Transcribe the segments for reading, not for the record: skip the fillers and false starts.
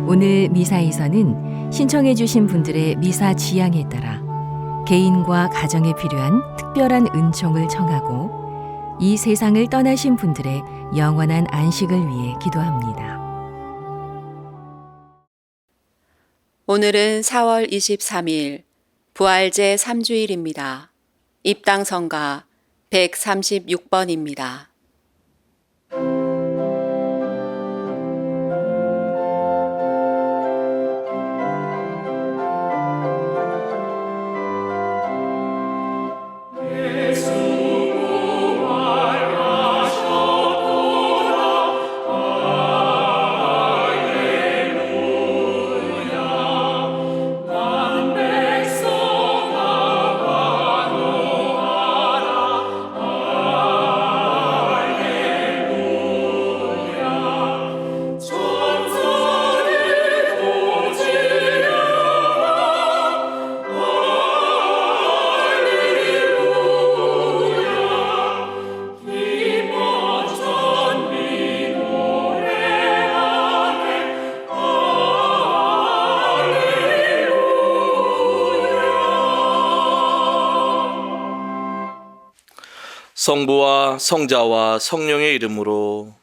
오늘 미사에서는 신청해 주신 분들의 미사 지향에 따라 개인과 가정에 필요한 특별한 은총을 청하고 이 세상을 떠나신 분들의 영원한 안식을 위해 기도합니다. 오늘은 4월 23일 부활제 3주일입니다. 입당성가 136번입니다. 성부와 성자와 성령의 이름으로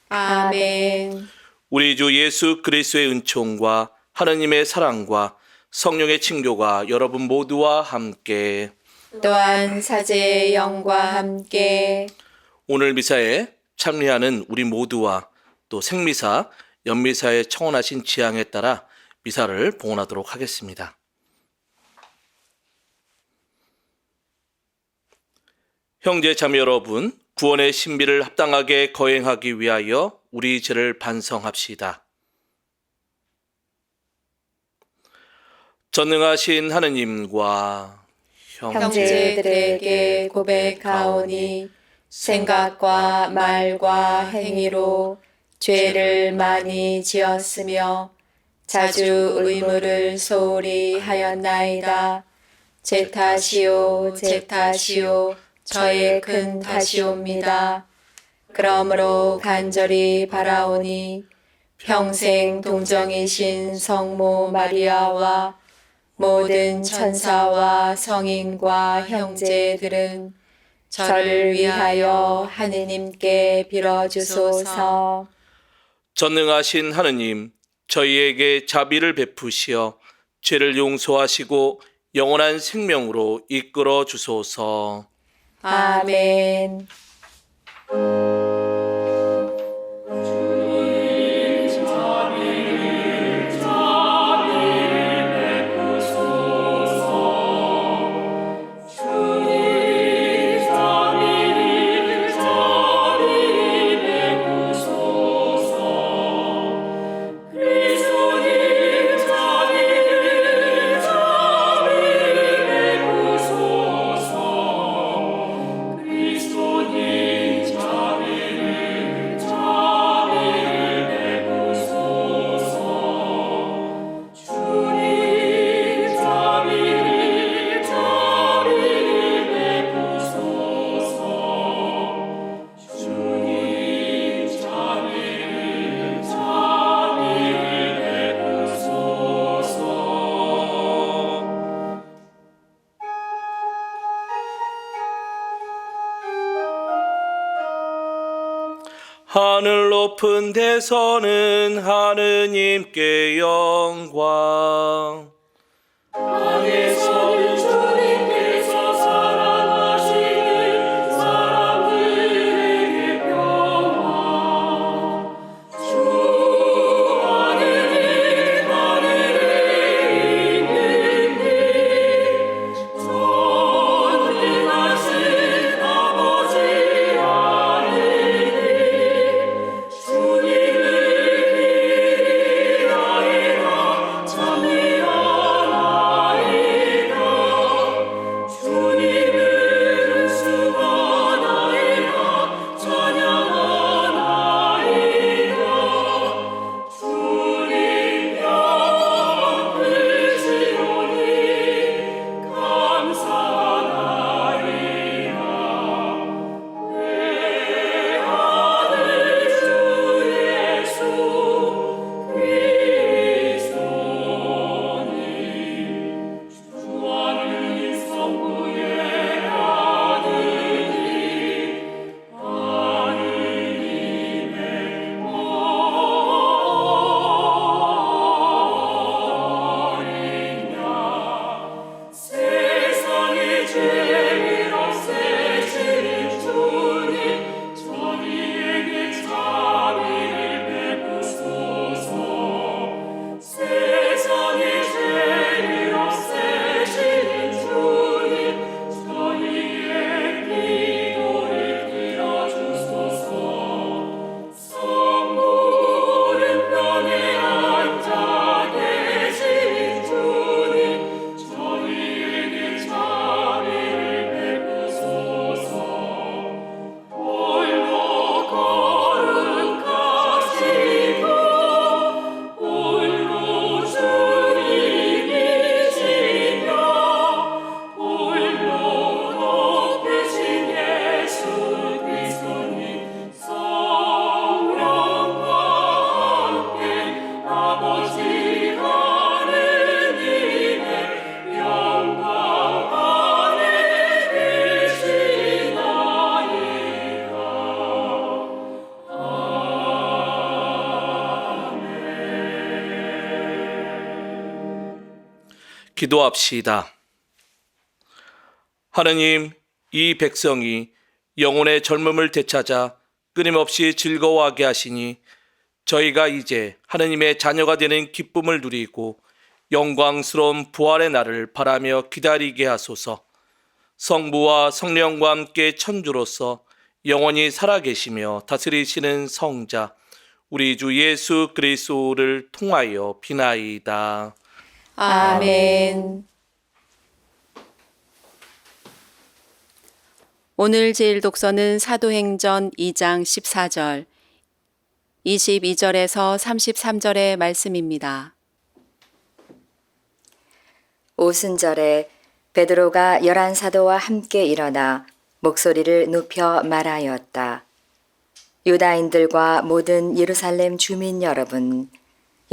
아멘. 우리 주 예수 그리스도의 은총과 하느님의 사랑과 성령의 친교가 여러분 모두와 함께 또한 사제의 영과 함께 오늘 미사에 참여하는 우리 모두와 또 생미사, 연미사에 청원하신 지향에 따라 미사를 봉헌하도록 하겠습니다. 형제 자매 여러분, 구원의 신비를 합당하게 거행하기 위하여 우리 죄를 반성합시다. 전능하신 하느님과 형제들에게 고백하오니 생각과 말과 행위로 죄를 많이 지었으며 자주 의무를 소홀히 하였나이다. 제 탓이요, 제 탓이요, 저의 큰 탓이옵니다. 그러므로 간절히 바라오니 평생 동정이신 성모 마리아와 모든 천사와 성인과 형제들은 저를 위하여 하느님께 빌어주소서. 전능하신 하느님, 저희에게 자비를 베푸시어 죄를 용서하시고 영원한 생명으로 이끌어 주소서. 아멘. 하늘 높은 데서는 하느님께 영광, 땅에서는 주님께서 사랑하시는 사람들에게 평화. 주 하느님 하늘에 있는 전능하신 아버지 하느님, 주님을 기리나이다. 참여하나이다. 기도합시다. 하느님, 이 백성이 영혼의 젊음을 되찾아 끊임없이 즐거워하게 하시니 저희가 이제 하느님의 자녀가 되는 기쁨을 누리고 영광스러운 부활의 날을 바라며 기다리게 하소서. 성부와 성령과 함께 천주로서 영원히 살아계시며 다스리시는 성자 우리 주 예수 그리스도를 통하여 비나이다. 아멘. 오늘 제일 독서는 사도행전 2장 14절, 22절에서 33절의 말씀입니다. 오순절에 베드로가 11사도와 함께 일어나 목소리를 높여 말하였다. 유다인들과 모든 예루살렘 주민 여러분,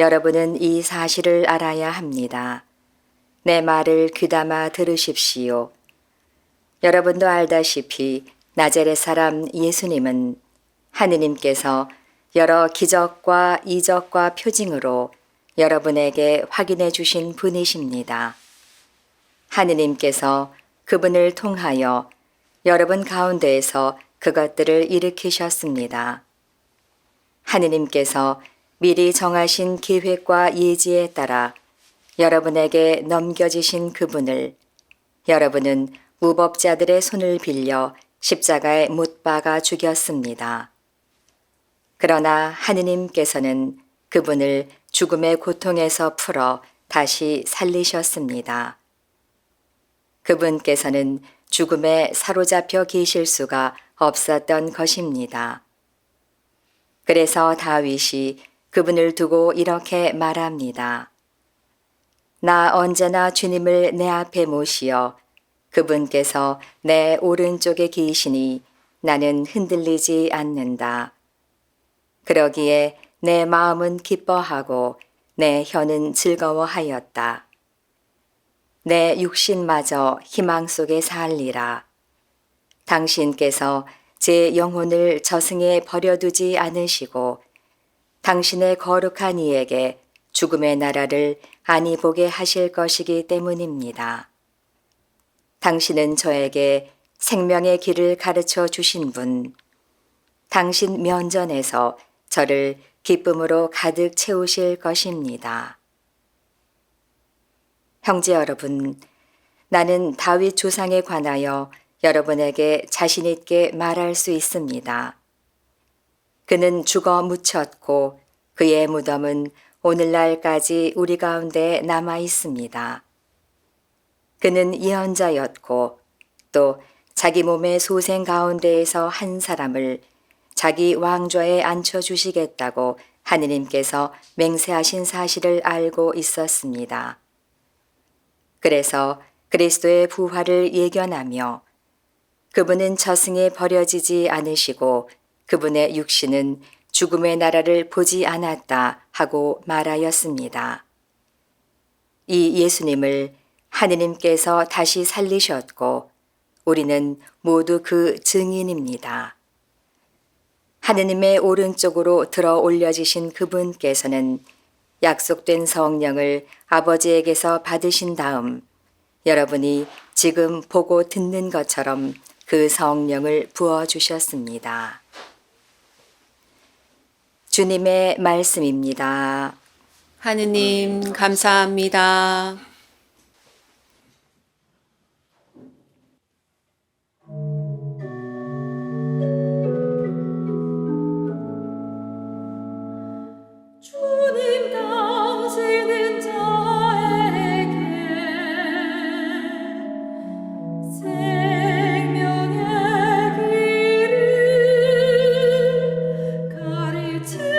여러분은 이 사실을 알아야 합니다. 내 말을 귀담아 들으십시오. 여러분도 알다시피 나자렛 사람 예수님은 하느님께서 여러 기적과 이적과 표징으로 여러분에게 확인해 주신 분이십니다. 하느님께서 그분을 통하여 여러분 가운데에서 그것들을 일으키셨습니다. 하느님께서 미리 정하신 계획과 예지에 따라 여러분에게 넘겨지신 그분을 여러분은 무법자들의 손을 빌려 십자가에 못 박아 죽였습니다. 그러나 하느님께서는 그분을 죽음의 고통에서 풀어 다시 살리셨습니다. 그분께서는 죽음에 사로잡혀 계실 수가 없었던 것입니다. 그래서 다윗이 그분을 두고 이렇게 말합니다. 나 언제나 주님을 내 앞에 모시어 그분께서 내 오른쪽에 계시니 나는 흔들리지 않는다. 그러기에 내 마음은 기뻐하고 내 혀는 즐거워하였다. 내 육신마저 희망 속에 살리라. 당신께서 제 영혼을 저승에 버려두지 않으시고 당신의 거룩한 이에게 죽음의 나라를 안이 보게 하실 것이기 때문입니다. 당신은 저에게 생명의 길을 가르쳐 주신 분, 당신 면전에서 저를 기쁨으로 가득 채우실 것입니다. 형제 여러분, 나는 다윗 조상에 관하여 여러분에게 자신 있게 말할 수 있습니다. 그는 죽어 묻혔고 그의 무덤은 오늘날까지 우리 가운데 남아 있습니다. 그는 예언자였고 또 자기 몸의 소생 가운데에서 한 사람을 자기 왕좌에 앉혀주시겠다고 하느님께서 맹세하신 사실을 알고 있었습니다. 그래서 그리스도의 부활을 예견하며 그분은 저승에 버려지지 않으시고 그분의 육신은 죽음의 나라를 보지 않았다 하고 말하였습니다. 이 예수님을 하느님께서 다시 살리셨고 우리는 모두 그 증인입니다. 하느님의 오른쪽으로 들어 올려지신 그분께서는 약속된 성령을 아버지에게서 받으신 다음 여러분이 지금 보고 듣는 것처럼 그 성령을 부어주셨습니다. 주님의 말씀입니다. 하느님 감사합니다. 주님 당신은 저에게 생명의 길을 가르치시나이다.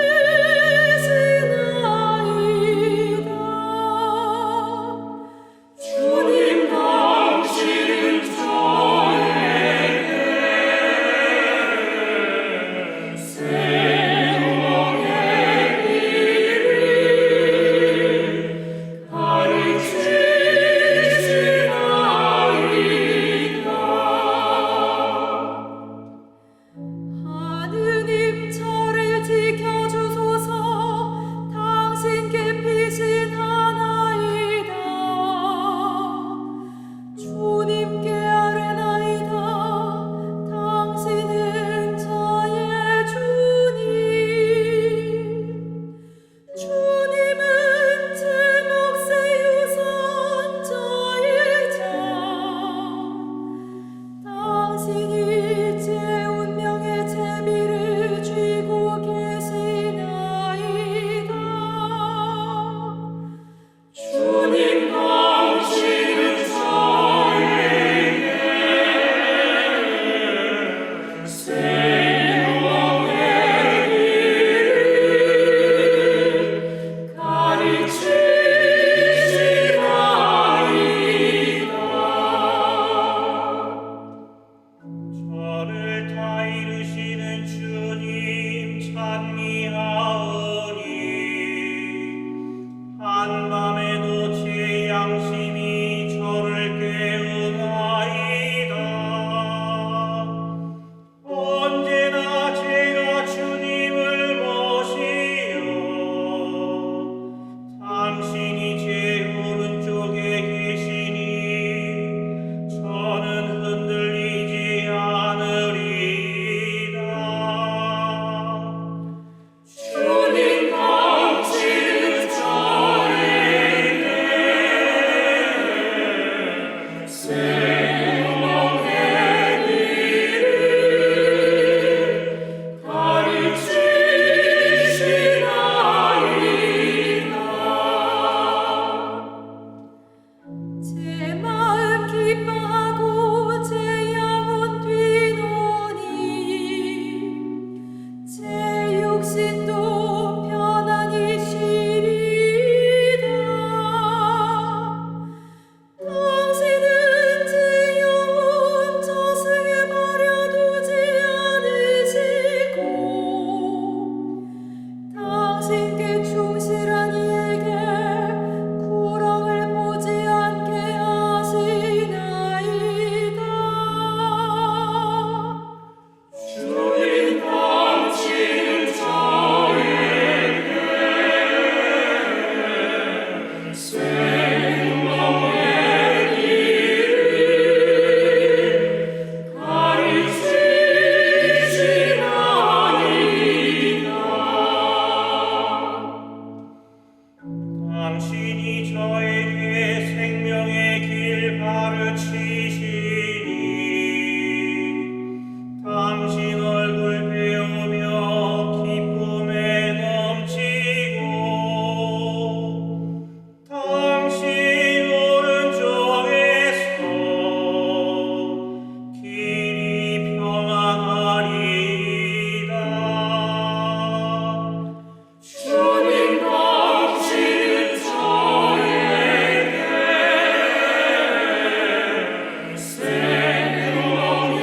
다 이루시는 주님 찬미하오니 한밤에도 제 양심이 저를 깨우나이다. 언제나 제가 주님을 모시어 당신이 제 오른쪽에 계시니 저는 흔들리지 않으리이다. 주님 당신은 저에게 생명의 길을 가르치시나이다. 제 마음 기뻐하고 제 영혼 뛰노니 제 육신도 편안히 쉬리이다. 당신은 제 영혼 저승에 버려두지 않으시고 당신께 충실한 이에게 구렁을 보지 않게 하시나이다. 주님 당신은 저에게 생명의 길을 가르치시나이다. 당신이 저에게 생명의 길 가르치시니 당신 얼굴 배우며 기쁨에 넘치고 당신 오른쪽에서 길이 평안하리이다. 주님 당신은 저에게 생명의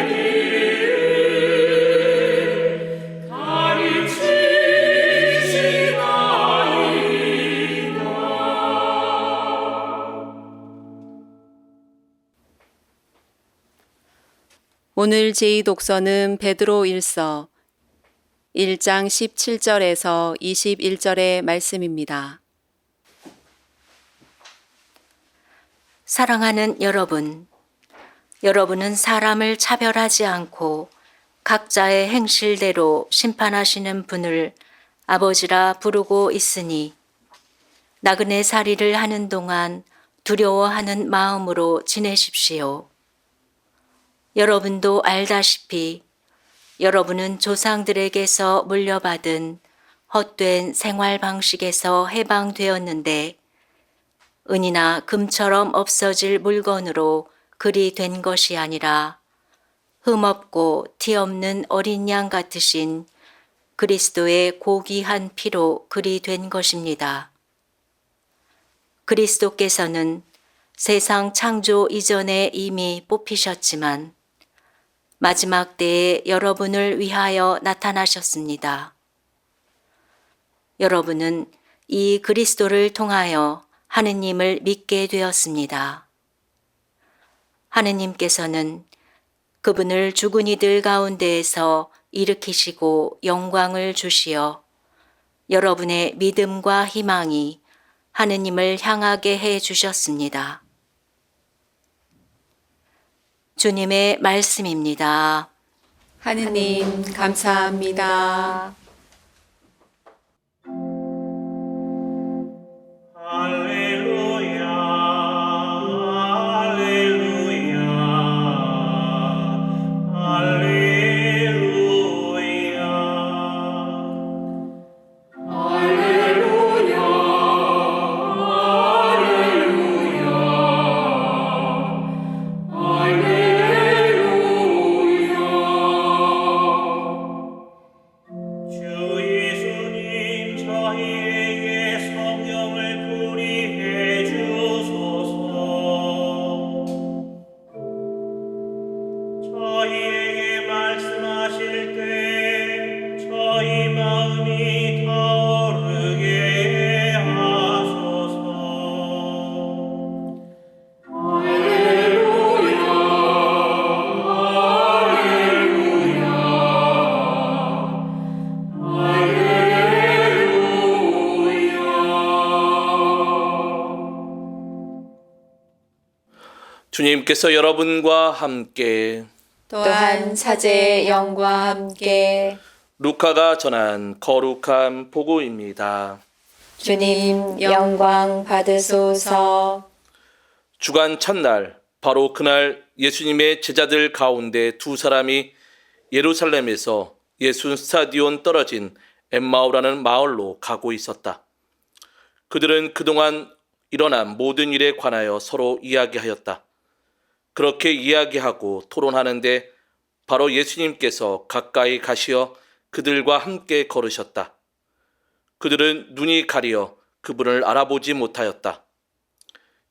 길을 가르치시나이다. 오늘 제2독서는 베드로 1서 1장 17절에서 21절의 말씀입니다. 사랑하는 여러분, 여러분은 사람을 차별하지 않고 각자의 행실대로 심판하시는 분을 아버지라 부르고 있으니 나그네 살이를 하는 동안 두려워하는 마음으로 지내십시오. 여러분도 알다시피 여러분은 조상들에게서 물려받은 헛된 생활 방식에서 해방되었는데 은이나 금처럼 없어질 물건으로 그리 된 것이 아니라 흠없고 티없는 어린 양 같으신 그리스도의 고귀한 피로 그리 된 것입니다. 그리스도께서는 세상 창조 이전에 이미 뽑히셨지만 마지막 때에 여러분을 위하여 나타나셨습니다. 여러분은 이 그리스도를 통하여 하느님을 믿게 되었습니다. 하느님께서는 그분을 죽은 이들 가운데에서 일으키시고 영광을 주시어 여러분의 믿음과 희망이 하느님을 향하게 해 주셨습니다. 주님의 말씀입니다. 하느님 감사합니다. 할렐루야 할렐루야 할렐루야 할렐루야 주님께서 여러분과 함께 또한 사제의 영과 함께 루카가 전한 거룩한 복음입니다. 주님 영광 받으소서. 주간 첫날 바로 그날 예수님의 제자들 가운데 두 사람이 예루살렘에서 예수 스타디온 떨어진 엠마오라는 마을로 가고 있었다. 그들은 그동안 일어난 모든 일에 관하여 서로 이야기하였다. 그렇게 이야기하고 토론하는데 바로 예수님께서 가까이 가시어 그들과 함께 걸으셨다. 그들은 눈이 가리어 그분을 알아보지 못하였다.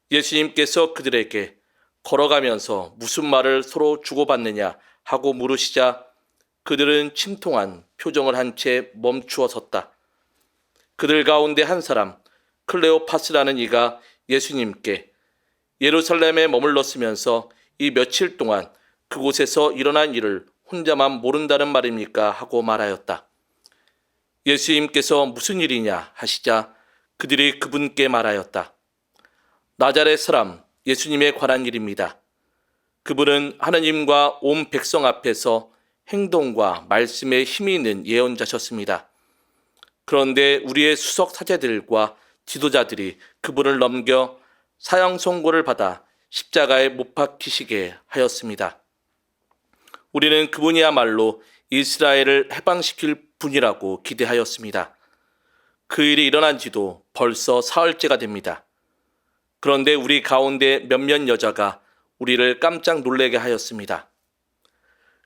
예수님께서 그들에게 걸어가면서 무슨 말을 서로 주고받느냐 하고 물으시자 그들은 침통한 표정을 한 채 멈추어 섰다. 그들 가운데 한 사람 클레오파스라는 이가 예수님께 예루살렘에 머물렀으면서 이 며칠 동안 그곳에서 일어난 일을 혼자만 모른다는 말입니까? 하고 말하였다. 예수님께서 무슨 일이냐 하시자 그들이 그분께 말하였다. 나자렛 사람 예수님에 관한 일입니다. 그분은 하느님과 온 백성 앞에서 행동과 말씀에 힘이 있는 예언자셨습니다. 그런데 우리의 수석 사제들과 지도자들이 그분을 넘겨 사형 선고를 받아 십자가에 못 박히시게 하였습니다. 우리는 그분이야말로 이스라엘을 해방시킬 분이라고 기대하였습니다. 그 일이 일어난 지도 벌써 사흘째가 됩니다. 그런데 우리 가운데 몇몇 여자가 우리를 깜짝 놀라게 하였습니다.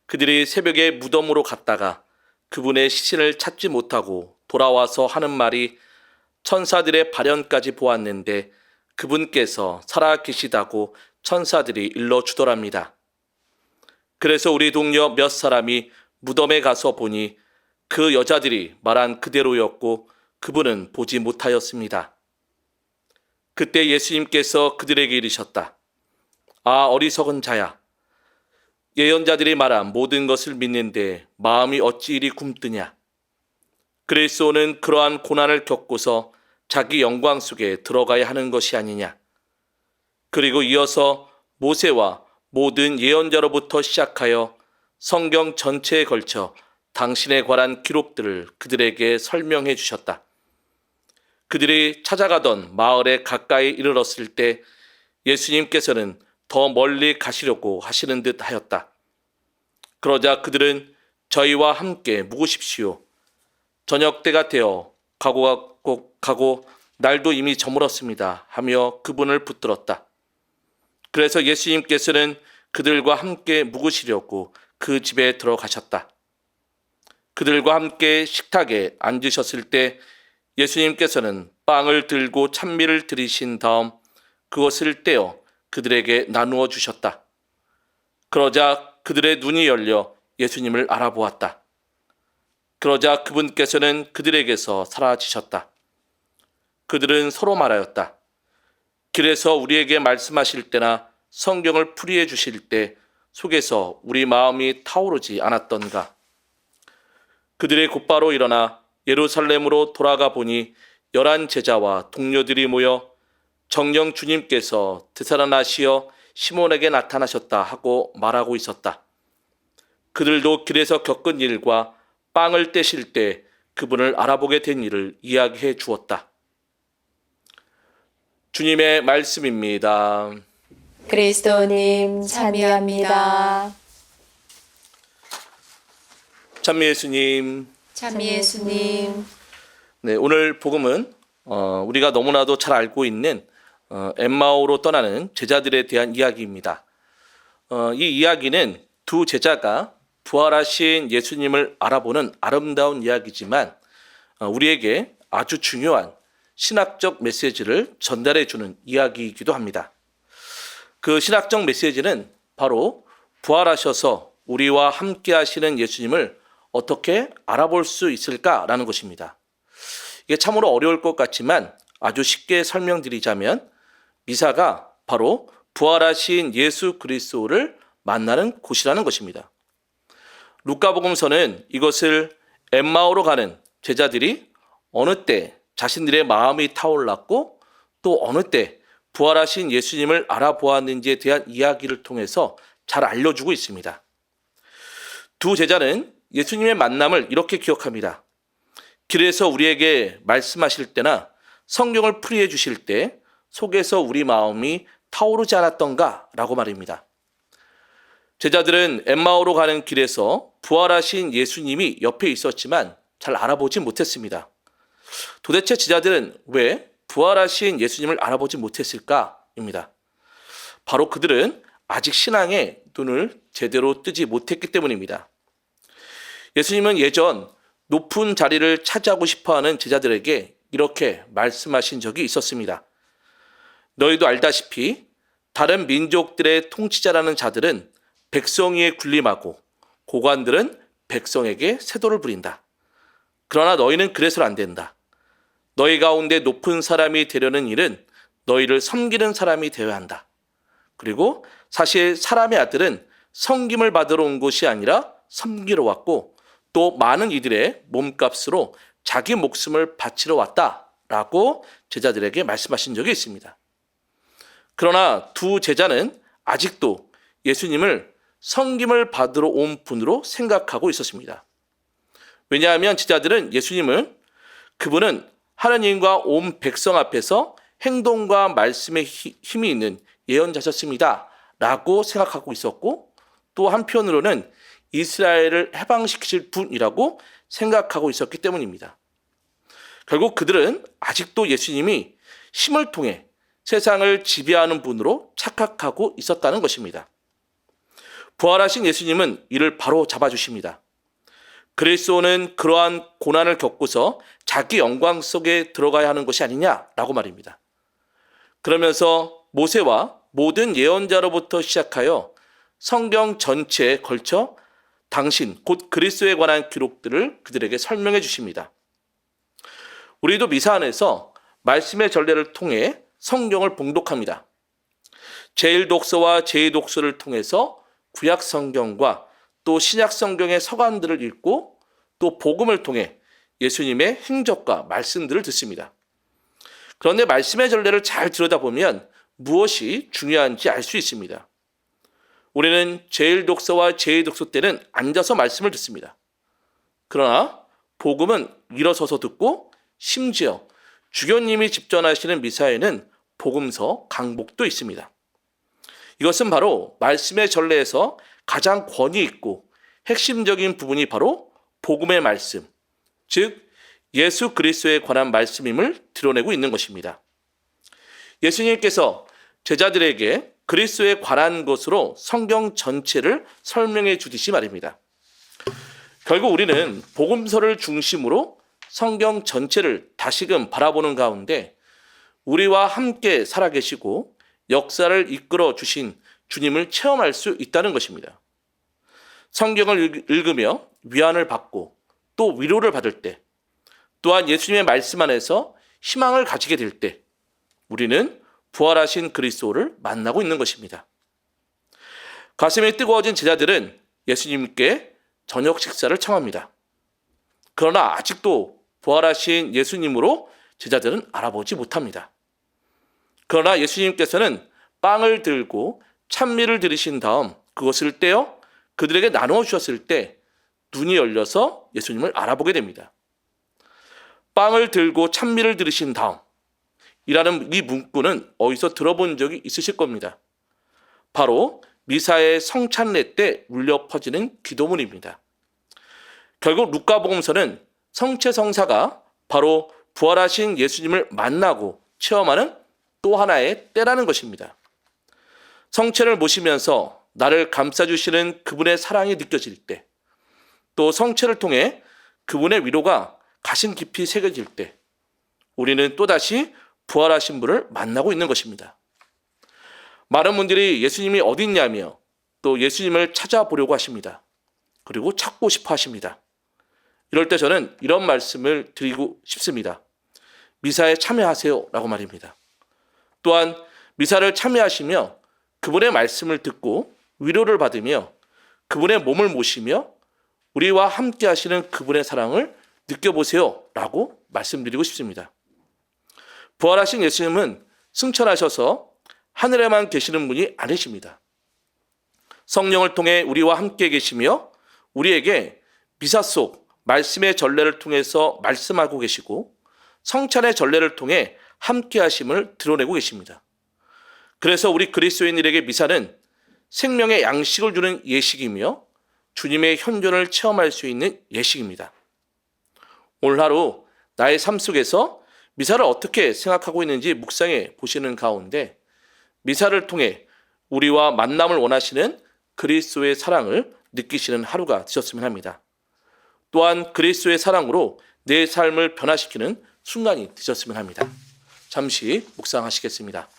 그들이 새벽에 무덤으로 갔다가 그분의 시신을 찾지 못하고 돌아와서 하는 말이 천사들의 발현까지 보았는데 그분께서 살아 계시다고 천사들이 일러주더랍니다. 그래서 우리 동료 몇 사람이 무덤에 가서 보니 그 여자들이 말한 그대로였고 그분은 보지 못하였습니다. 그때 예수님께서 그들에게 이르셨다. 아, 어리석은 자야. 예언자들이 말한 모든 것을 믿는데 마음이 어찌 이리 굼뜨냐. 그리스도는 그러한 고난을 겪고서 자기 영광 속에 들어가야 하는 것이 아니냐. 그리고 이어서 모세와 모든 예언자로부터 시작하여 성경 전체에 걸쳐 당신에 관한 기록들을 그들에게 설명해 주셨다. 그들이 찾아가던 마을에 가까이 이르렀을 때 예수님께서는 더 멀리 가시려고 하시는 듯 하였다. 그러자 그들은 저희와 함께 묵으십시오. 저녁 때가 되어 가고 날도 이미 저물었습니다 하며 그분을 붙들었다. 그래서 예수님께서는 그들과 함께 묵으시려고 그 집에 들어가셨다. 그들과 함께 식탁에 앉으셨을 때 예수님께서는 빵을 들고 찬미를 드리신 다음 그것을 떼어 그들에게 나누어 주셨다. 그러자 그들의 눈이 열려 예수님을 알아보았다. 그러자 그분께서는 그들에게서 사라지셨다. 그들은 서로 말하였다. 길에서 우리에게 말씀하실 때나 성경을 풀이해 주실 때 속에서 우리 마음이 타오르지 않았던가. 그들이 곧바로 일어나 예루살렘으로 돌아가 보니 11 제자와 동료들이 모여 정령 주님께서 되살아나시어 시몬에게 나타나셨다 하고 말하고 있었다. 그들도 길에서 겪은 일과 빵을 떼실 때 그분을 알아보게 된 일을 이야기해 주었다. 주님의 말씀입니다. 그리스도님 참여합니다. 찬미 예수님. 참미 예수님. 네, 오늘 복음은 우리가 너무나도 잘 알고 있는 엠마오로 떠나는 제자들에 대한 이야기입니다. 이 이야기는 두 제자가 부활하신 예수님을 알아보는 아름다운 이야기지만 우리에게 아주 중요한 신학적 메시지를 전달해 주는 이야기이기도 합니다. 그 신학적 메시지는 바로 부활하셔서 우리와 함께 하시는 예수님을 어떻게 알아볼 수 있을까라는 것입니다. 이게 참으로 어려울 것 같지만 아주 쉽게 설명드리자면 미사가 바로 부활하신 예수 그리스도를 만나는 곳이라는 것입니다. 루카복음서는 이것을 엠마오로 가는 제자들이 어느 때 자신들의 마음이 타올랐고 또 어느 때 부활하신 예수님을 알아보았는지에 대한 이야기를 통해서 잘 알려주고 있습니다. 두 제자는 예수님의 만남을 이렇게 기억합니다. 길에서 우리에게 말씀하실 때나 성경을 풀이해 주실 때 속에서 우리 마음이 타오르지 않았던가? 라고 말입니다. 제자들은 엠마오로 가는 길에서 부활하신 예수님이 옆에 있었지만 잘 알아보지 못했습니다. 도대체 제자들은 왜 부활하신 예수님을 알아보지 못했을까?입니다. 바로 그들은 아직 신앙의 눈을 제대로 뜨지 못했기 때문입니다. 예수님은 예전 높은 자리를 차지하고 싶어하는 제자들에게 이렇게 말씀하신 적이 있었습니다. 너희도 알다시피 다른 민족들의 통치자라는 자들은 백성 위에 군림하고 고관들은 백성에게 세도를 부린다. 그러나 너희는 그래서는 안 된다. 너희 가운데 높은 사람이 되려는 일은 너희를 섬기는 사람이 되어야 한다. 그리고 사실 사람의 아들은 섬김을 받으러 온 것이 아니라 섬기러 왔고 또 많은 이들의 몸값으로 자기 목숨을 바치러 왔다라고 제자들에게 말씀하신 적이 있습니다. 그러나 두 제자는 아직도 예수님을 섬김을 받으러 온 분으로 생각하고 있었습니다. 왜냐하면 제자들은 예수님을 그분은 하나님과 온 백성 앞에서 행동과 말씀에 힘이 있는 예언자셨습니다 라고 생각하고 있었고 또 한편으로는 이스라엘을 해방시키실 분이라고 생각하고 있었기 때문입니다. 결국 그들은 아직도 예수님이 힘을 통해 세상을 지배하는 분으로 착각하고 있었다는 것입니다. 부활하신 예수님은 이를 바로 잡아주십니다. 그리스도는 그러한 고난을 겪고서 자기 영광 속에 들어가야 하는 것이 아니냐라고 말입니다. 그러면서 모세와 모든 예언자로부터 시작하여 성경 전체에 걸쳐 당신 곧 그리스도에 관한 기록들을 그들에게 설명해 주십니다. 우리도 미사 안에서 말씀의 전례를 통해 성경을 봉독합니다. 제1독서와 제2독서를 통해서 구약 성경과 또 신약 성경의 서간들을 읽고 또 복음을 통해 예수님의 행적과 말씀들을 듣습니다. 그런데 말씀의 전례를 잘 들여다보면 무엇이 중요한지 알 수 있습니다. 우리는 제1독서와 제2독서 때는 앉아서 말씀을 듣습니다. 그러나 복음은 일어서서 듣고 심지어 주교님이 집전하시는 미사에는 복음서 강복도 있습니다. 이것은 바로 말씀의 전례에서 가장 권위 있고 핵심적인 부분이 바로 복음의 말씀, 즉 예수 그리스도에 관한 말씀임을 드러내고 있는 것입니다. 예수님께서 제자들에게 그리스도에 관한 것으로 성경 전체를 설명해 주듯이 말입니다. 결국 우리는 복음서를 중심으로 성경 전체를 다시금 바라보는 가운데 우리와 함께 살아계시고 역사를 이끌어 주신 주님을 체험할 수 있다는 것입니다. 성경을 읽으며 위안을 받고 또 위로를 받을 때, 또한 예수님의 말씀 안에서 희망을 가지게 될 때 우리는 부활하신 그리스도를 만나고 있는 것입니다. 가슴이 뜨거워진 제자들은 예수님께 저녁 식사를 청합니다. 그러나 아직도 부활하신 예수님으로 제자들은 알아보지 못합니다. 그러나 예수님께서는 빵을 들고 찬미를 드리신 다음 그것을 떼어 그들에게 나누어 주셨을 때 눈이 열려서 예수님을 알아보게 됩니다. 빵을 들고 찬미를 드리신 다음 이라는 이 문구는 어디서 들어본 적이 있으실 겁니다. 바로 미사의 성찬례 때 울려 퍼지는 기도문입니다. 결국 루카복음서는 성체성사가 바로 부활하신 예수님을 만나고 체험하는 또 하나의 때라는 것입니다. 성체를 모시면서 나를 감싸주시는 그분의 사랑이 느껴질 때, 또 성체를 통해 그분의 위로가 가슴 깊이 새겨질 때 우리는 또다시 부활하신 분을 만나고 있는 것입니다. 많은 분들이 예수님이 어디 있냐며 또 예수님을 찾아보려고 하십니다. 그리고 찾고 싶어 하십니다. 이럴 때 저는 이런 말씀을 드리고 싶습니다. 미사에 참여하세요 라고 말입니다. 또한 미사를 참여하시며 그분의 말씀을 듣고 위로를 받으며 그분의 몸을 모시며 우리와 함께 하시는 그분의 사랑을 느껴보세요 라고 말씀드리고 싶습니다. 부활하신 예수님은 승천하셔서 하늘에만 계시는 분이 아니십니다. 성령을 통해 우리와 함께 계시며 우리에게 미사 속 말씀의 전례를 통해서 말씀하고 계시고 성찬의 전례를 통해 함께 하심을 드러내고 계십니다. 그래서 우리 그리스도인들에게 미사는 생명의 양식을 주는 예식이며 주님의 현존을 체험할 수 있는 예식입니다. 오늘 하루 나의 삶 속에서 미사를 어떻게 생각하고 있는지 묵상해 보시는 가운데 미사를 통해 우리와 만남을 원하시는 그리스도의 사랑을 느끼시는 하루가 되셨으면 합니다. 또한 그리스도의 사랑으로 내 삶을 변화시키는 순간이 되셨으면 합니다. 잠시 묵상하시겠습니다.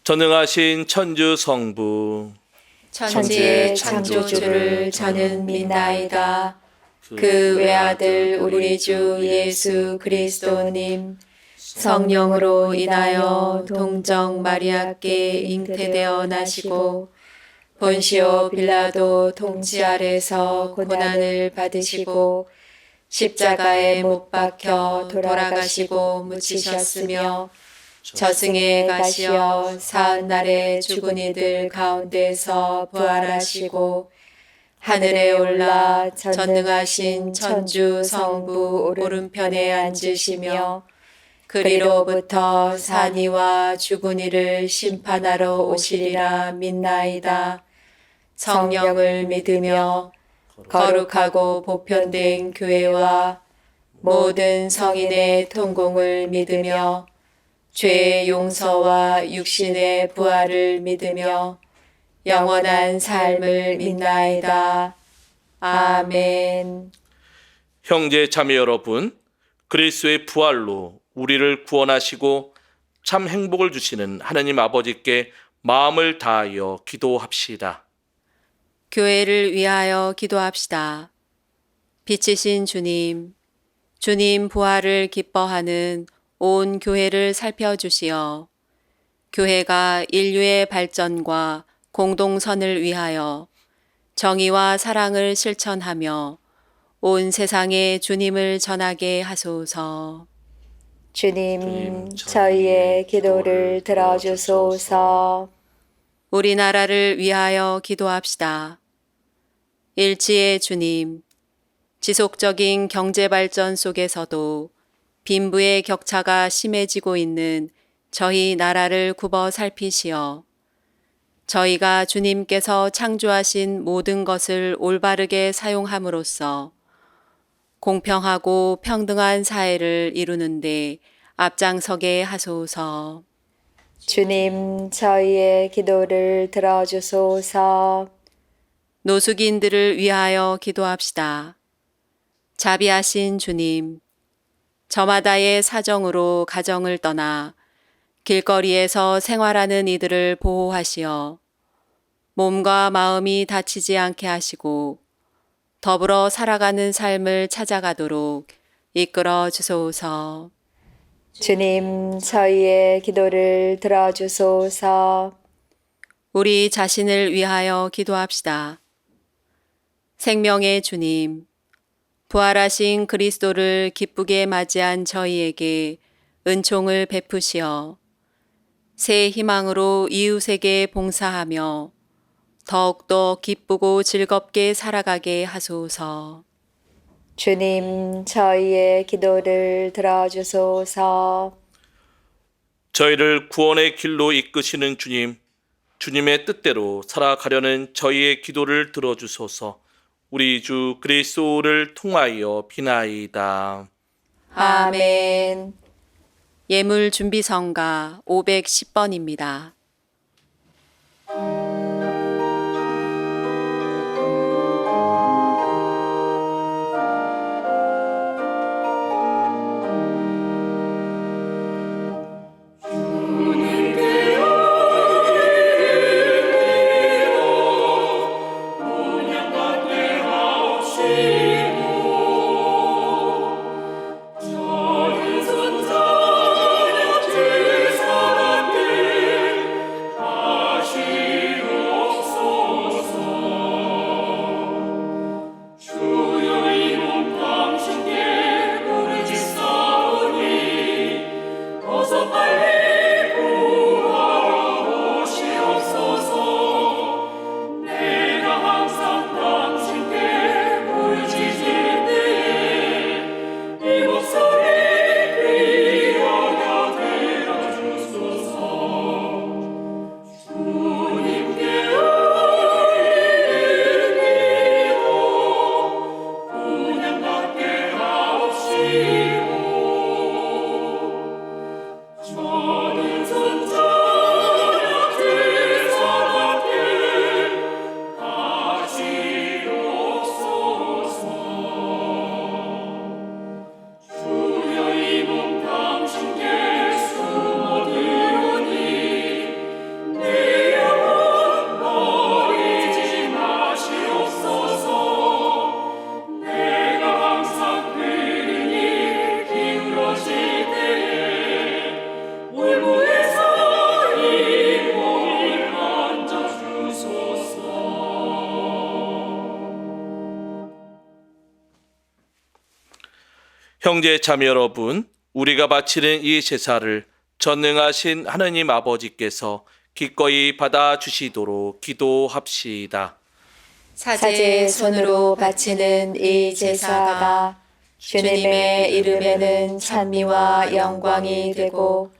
전능하신 천주 성부 천지의 창조주를 저는 믿나이다. 그 외아들 우리 주 예수 그리스도님 성령으로 인하여 동정 마리아께 잉태되어 나시고 본시오 빌라도 통치 아래서 고난을 받으시고 십자가에 못 박혀 돌아가시고 묻히셨으며 저승에 가시어 사흘날에 죽은 이들 가운데서 부활하시고 하늘에 올라 전능하신 천주 성부 오른편에 앉으시며 그리로부터 산이와 죽은 이를 심판하러 오시리라 믿나이다. 성령을 믿으며 거룩하고 보편된 교회와 모든 성인의 통공을 믿으며 죄의 용서와 육신의 부활을 믿으며 영원한 삶을 믿나이다. 아멘. 형제 자매 여러분, 그리스도의 부활로 우리를 구원하시고 참 행복을 주시는 하나님 아버지께 마음을 다하여 기도합시다. 교회를 위하여 기도합시다. 빛이신 주님, 주님 부활을 기뻐하는 온 교회를 살펴주시어 교회가 인류의 발전과 공동선을 위하여 정의와 사랑을 실천하며 온 세상에 주님을 전하게 하소서. 주님, 저희의 기도를 들어주소서. 우리나라를 위하여 기도합시다. 일치의 주님, 지속적인 경제 발전 속에서도 빈부의 격차가 심해지고 있는 저희 나라를 굽어 살피시어 저희가 주님께서 창조하신 모든 것을 올바르게 사용함으로써 공평하고 평등한 사회를 이루는데 앞장서게 하소서. 주님, 저희의 기도를 들어주소서. 노숙인들을 위하여 기도합시다. 자비하신 주님, 저마다의 사정으로 가정을 떠나 길거리에서 생활하는 이들을 보호하시어 몸과 마음이 다치지 않게 하시고 더불어 살아가는 삶을 찾아가도록 이끌어 주소서. 주님, 저희의 기도를 들어주소서. 우리 자신을 위하여 기도합시다. 생명의 주님, 부활하신 그리스도를 기쁘게 맞이한 저희에게 은총을 베푸시어 새 희망으로 이웃에게 봉사하며 더욱더 기쁘고 즐겁게 살아가게 하소서. 주님, 저희의 기도를 들어주소서. 저희를 구원의 길로 이끄시는 주님, 주님의 뜻대로 살아가려는 저희의 기도를 들어주소서. 우리 주 그리스도를 통하여 비나이다. 아멘. 예물 준비 성가 510번입니다. 형제 자매 여러분, 우리가 바치는 이 제사를 전능하신 하느님 아버지께서 기꺼이 받아주시도록 기도합시다. 사제의 손으로 바치는 이 제사가 주님의 이름에는 찬미와 영광이 되고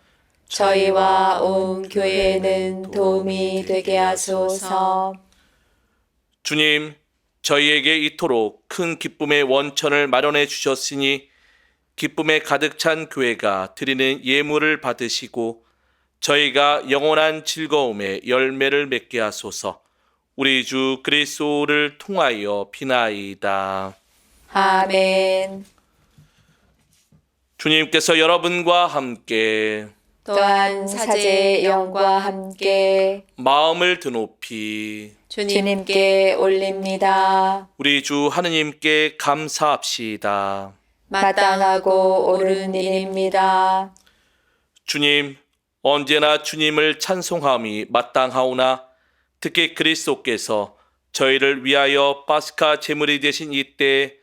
저희와 온 교회에는 도움이 되게 하소서. 주님, 저희에게 이토록 큰 기쁨의 원천을 마련해 주셨으니 기쁨에 가득 찬 교회가 드리는 예물을 받으시고 저희가 영원한 즐거움의 열매를 맺게 하소서. 우리 주 그리스도를 통하여 비나이다. 아멘. 주님께서 여러분과 함께 또한 사제의 영과 함께 마음을 드높이 주님께 올립니다. 우리 주 하느님께 감사합시다. 마땅하고 옳은 일입니다. 주님, 언제나 주님을 찬송함이 마땅하오나 특히 그리스도께서 저희를 위하여 파스카 제물이 되신 이때에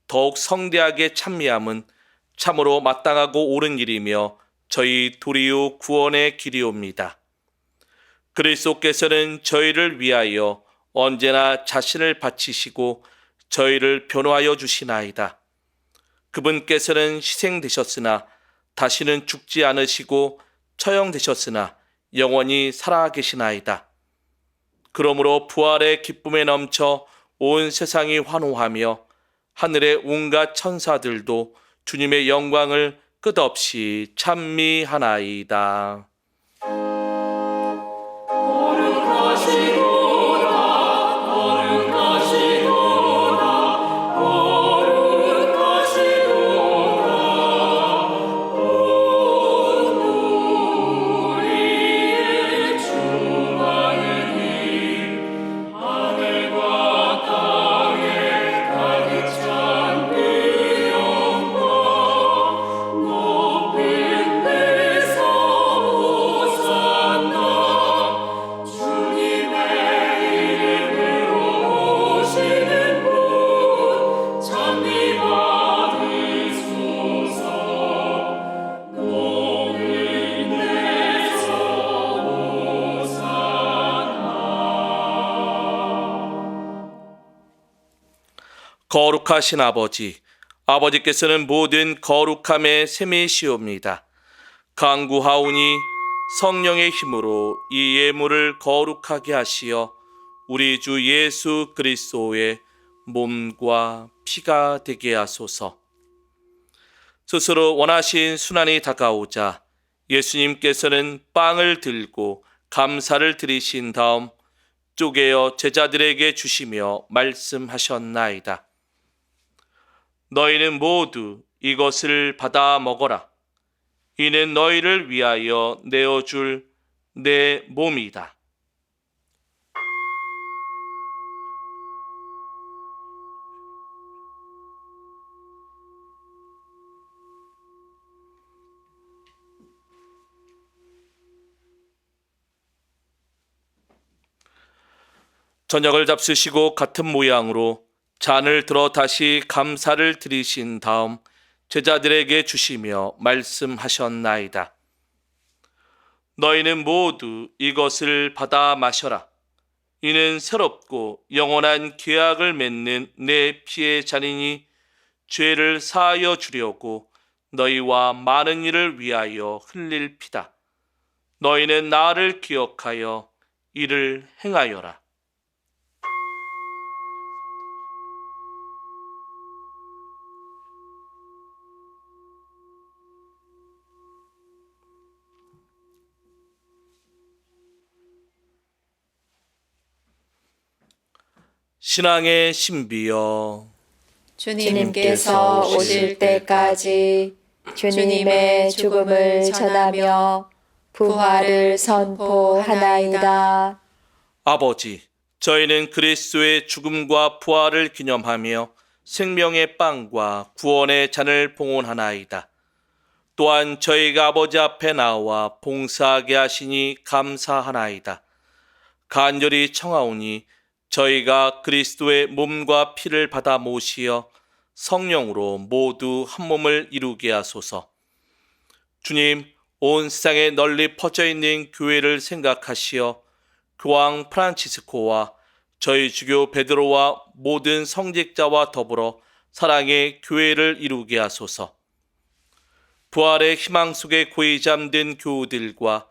더욱 성대하게 찬미함은 참으로 마땅하고 옳은 일이며 저희 도리요 구원의 길이옵니다. 그리스도께서는 저희를 위하여 언제나 자신을 바치시고 저희를 변호하여 주시나이다. 그분께서는 희생되셨으나 다시는 죽지 않으시고 처형되셨으나 영원히 살아계시나이다. 그러므로 부활의 기쁨에 넘쳐 온 세상이 환호하며 하늘의 온갖 천사들도 주님의 영광을 끝없이 찬미하나이다. 거룩하신 아버지, 아버지께서는 모든 거룩함의 셈이시옵니다. 간구하오니 성령의 힘으로 이 예물을 거룩하게 하시어 우리 주 예수 그리스도의 몸과 피가 되게 하소서. 스스로 원하신 순환이 다가오자 예수님께서는 빵을 들고 감사를 드리신 다음 쪼개어 제자들에게 주시며 말씀하셨나이다. 너희는 모두 이것을 받아 먹어라. 이는 너희를 위하여 내어줄 내 몸이다. 저녁을 잡수시고 같은 모양으로 잔을 들어 다시 감사를 드리신 다음 제자들에게 주시며 말씀하셨나이다. 너희는 모두 이것을 받아 마셔라. 이는 새롭고 영원한 계약을 맺는 내 피의 잔이니 죄를 사하여 주려고 너희와 많은 이를 위하여 흘릴 피다. 너희는 나를 기억하여 이를 행하여라. 신앙의 신비여, 주님께서 오실 때까지 주님의 죽음을 전하며 부활을 선포하나이다. 아버지, 저희는 그리스도의 죽음과 부활을 기념하며 생명의 빵과 구원의 잔을 봉헌하나이다. 또한 저희가 아버지 앞에 나와 봉사하게 하시니 감사하나이다. 간절히 청하오니 저희가 그리스도의 몸과 피를 받아 모시어 성령으로 모두 한 몸을 이루게 하소서. 주님, 온 세상에 널리 퍼져 있는 교회를 생각하시어 교황 프란치스코와 저희 주교 베드로와 모든 성직자와 더불어 사랑의 교회를 이루게 하소서. 부활의 희망 속에 고이 잠든 교우들과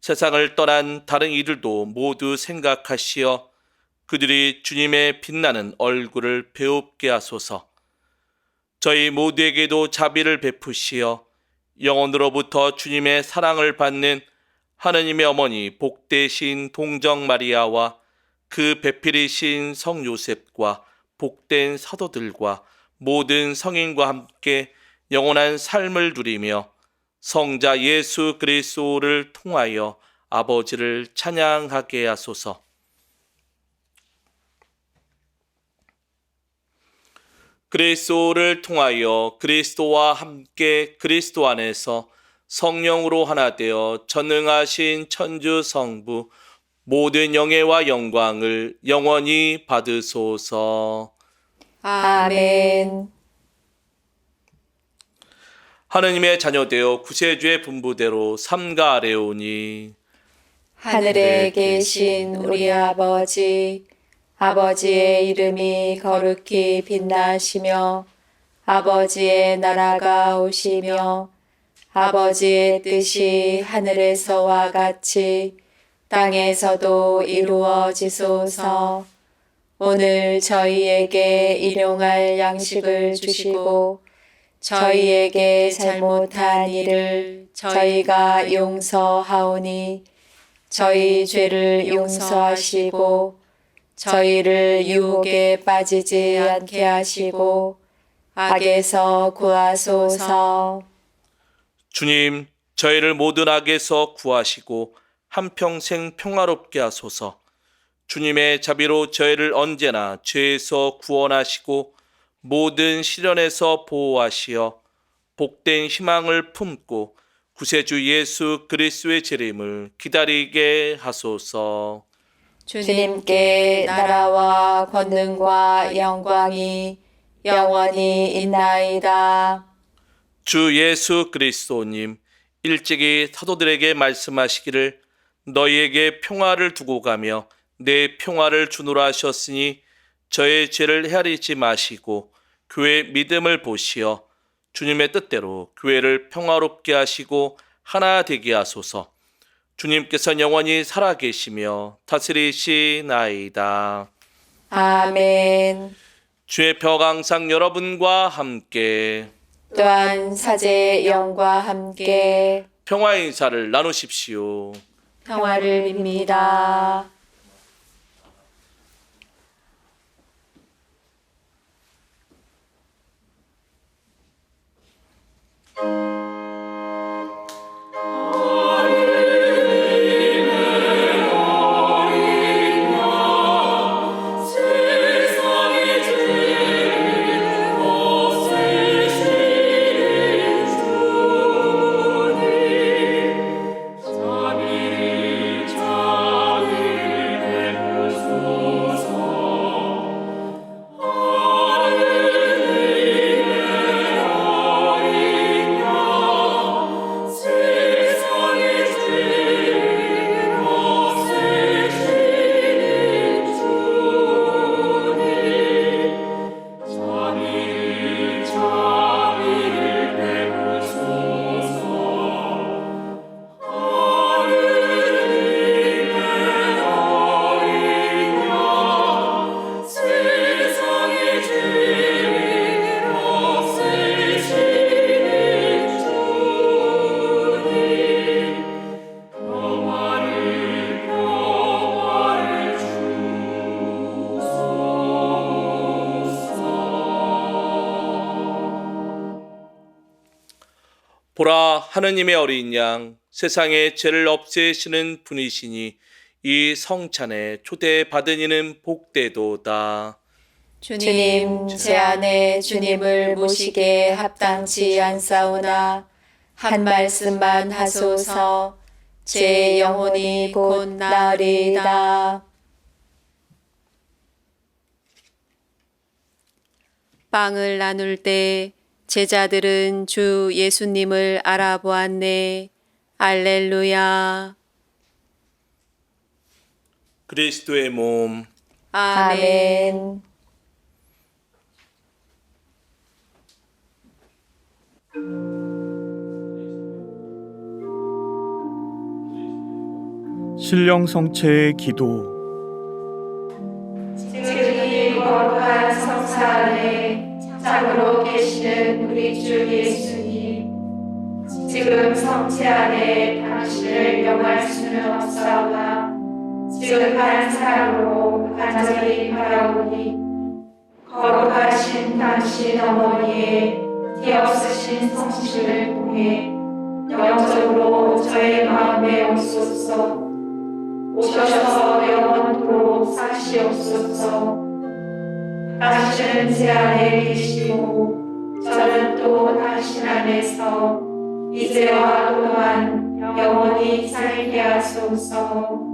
세상을 떠난 다른 이들도 모두 생각하시어 그들이 주님의 빛나는 얼굴을 배웁게 하소서. 저희 모두에게도 자비를 베푸시어 영원으로부터 주님의 사랑을 받는 하느님의 어머니 복되신 동정 마리아와 그 배필이신 성 요셉과 복된 사도들과 모든 성인과 함께 영원한 삶을 누리며 성자 예수 그리스도를 통하여 아버지를 찬양하게 하소서. 그리스도를 통하여 그리스도와 함께 그리스도 안에서 성령으로 하나 되어 전능하신 천주 성부 모든 영예와 영광을 영원히 받으소서. 아멘. 하느님의 자녀되어 구세주의 분부대로 삼가 아뢰오니 하늘에 계신 우리 아버지, 아버지의 이름이 거룩히 빛나시며 아버지의 나라가 오시며 아버지의 뜻이 하늘에서와 같이 땅에서도 이루어지소서. 오늘 저희에게 일용할 양식을 주시고 저희에게 잘못한 일을 저희가 용서하오니 저희 죄를 용서하시고 저희를 유혹에 빠지지 않게 하시고 악에서 구하소서. 주님, 저희를 모든 악에서 구하시고 한평생 평화롭게 하소서. 주님의 자비로 저희를 언제나 죄에서 구원하시고 모든 시련에서 보호하시어 복된 희망을 품고 구세주 예수 그리스도의 재림을 기다리게 하소서. 주님께 나라와 권능과 영광이 영원히 있나이다. 주 예수 그리스도님, 일찍이 사도들에게 말씀하시기를 너희에게 평화를 두고 가며 내 평화를 주노라 하셨으니 저의 죄를 헤아리지 마시고 교회의 믿음을 보시어 주님의 뜻대로 교회를 평화롭게 하시고 하나 되게 하소서. 주님께서는 영원히 살아계시며 다스리시나이다. 아멘. 주의 벽 항상 여러분과 함께 또한 사제의 영과 함께 평화의 인사를 나누십시오. 평화를 빕니다. 세상의 죄를 없애시는 주님, 자비를 베푸소서. 하느님의 어린 양, 세상의 죄를 없애시는 주님, 자비를 베푸소서. 하느님의 어린 양, 세상의 죄를 없애시는 주님, 평화를 주소서. 보라, 하느님의 어린 양, 세상의 죄를 없애시는 분이시니 이 성찬에 초대받은 이는 복되도다. 주님, 제 안에 주님을 모시게 합당치 않사오나 한 말씀만 하소서. 제 영혼이 곧 나으리이다. 빵을 나눌 때 제자들은 주 예수님을 알아보았네. 알렐루야. 그리스도의 몸. 아멘. 신령 성체의 기도. 지금 거룩한 성사 안에 참으로 계시는 우리 주 예수님, 지금 성체 안에 당신을 명할 수는 없사오나 지극한 사랑으로 간절히 바라오니 거룩하신 당신 어머니의 뒤없으신 성실을 통해 영적으로 저의 마음에 오소서. 오셔서 영원토록 사시옵소서. 당신은 제 안에 계시고 저는 또 당신 안에서 이제와 또한 영원히 살게 하소서.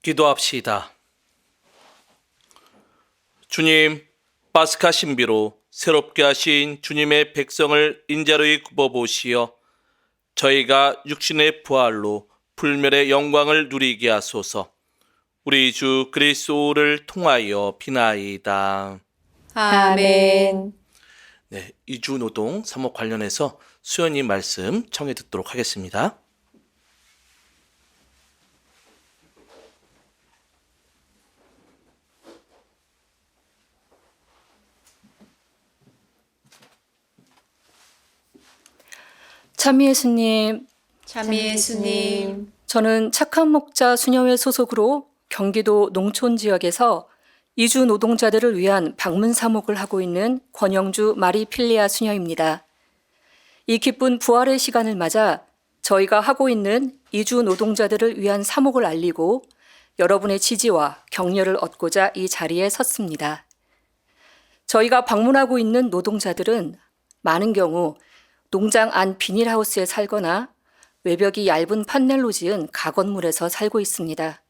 기도합시다. 주님, 파스카 신비로 새롭게 하신 주님의 백성을 인자로이 굽어보시어 저희가 육신의 부활로 불멸의 영광을 누리게 하소서. 우리 주 그리스도를 통하여 비나이다. 아멘. 네, 이주노동 사목 관련해서 수연님 말씀 청해 듣도록 하겠습니다. 참 예수님, 참 예수님, 저는 착한 목자 수녀회 소속으로 경기도 농촌 지역에서 이주 노동자들을 위한 방문 사목을 하고 있는 권영주 마리필리아 수녀입니다. 이 기쁜 부활의 시간을 맞아 저희가 하고 있는 이주 노동자들을 위한 사목을 알리고 여러분의 지지와 격려를 얻고자 이 자리에 섰습니다. 저희가 방문하고 있는 노동자들은 많은 경우 농장 안 비닐하우스에 살거나 외벽이 얇은 판넬로 지은 가건물에서 살고 있습니다.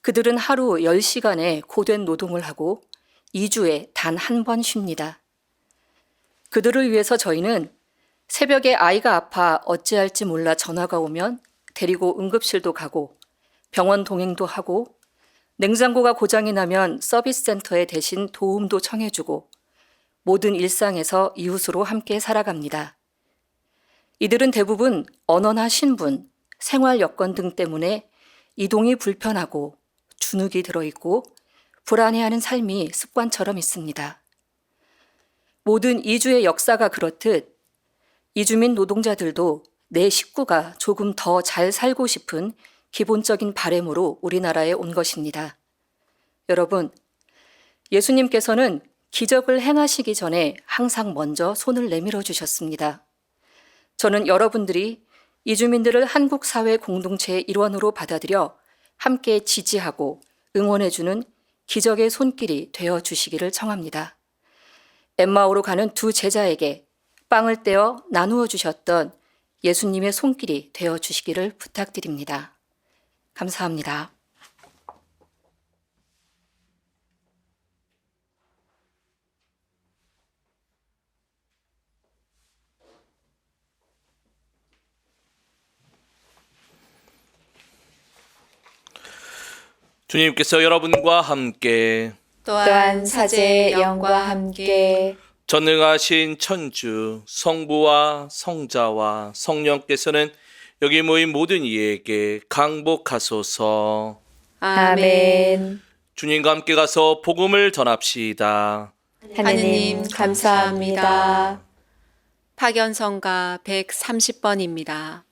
그들은 하루 10시간의 고된 노동을 하고 2주에 단 한 번 쉽니다. 그들을 위해서 저희는 새벽에 아이가 아파 어찌할지 몰라 전화가 오면 데리고 응급실도 가고 병원 동행도 하고 냉장고가 고장이 나면 서비스 센터에 대신 도움도 청해주고 모든 일상에서 이웃으로 함께 살아갑니다. 이들은 대부분 언어나 신분, 생활 여건 등 때문에 이동이 불편하고 주눅이 들어있고 불안해하는 삶이 습관처럼 있습니다. 모든 이주의 역사가 그렇듯 이주민 노동자들도 내 식구가 조금 더 잘 살고 싶은 기본적인 바램으로 우리나라에 온 것입니다. 여러분, 예수님께서는 기적을 행하시기 전에 항상 먼저 손을 내밀어 주셨습니다. 저는 여러분들이 이주민들을 한국 사회 공동체의 일원으로 받아들여 함께 지지하고 응원해주는 기적의 손길이 되어 주시기를 청합니다. 엠마오로 가는 두 제자에게 빵을 떼어 나누어 주셨던 예수님의 손길이 되어 주시기를 부탁드립니다. 감사합니다. 주님께서 여러분과 함께 또한 사제의 영과 함께 전능하신 천주 성부와 성자와 성령께서는 여기 모인 모든 이에게 강복하소서. 아멘. 주님과 함께 가서 복음을 전합시다. 하느님 감사합니다. 파견성가 130번입니다.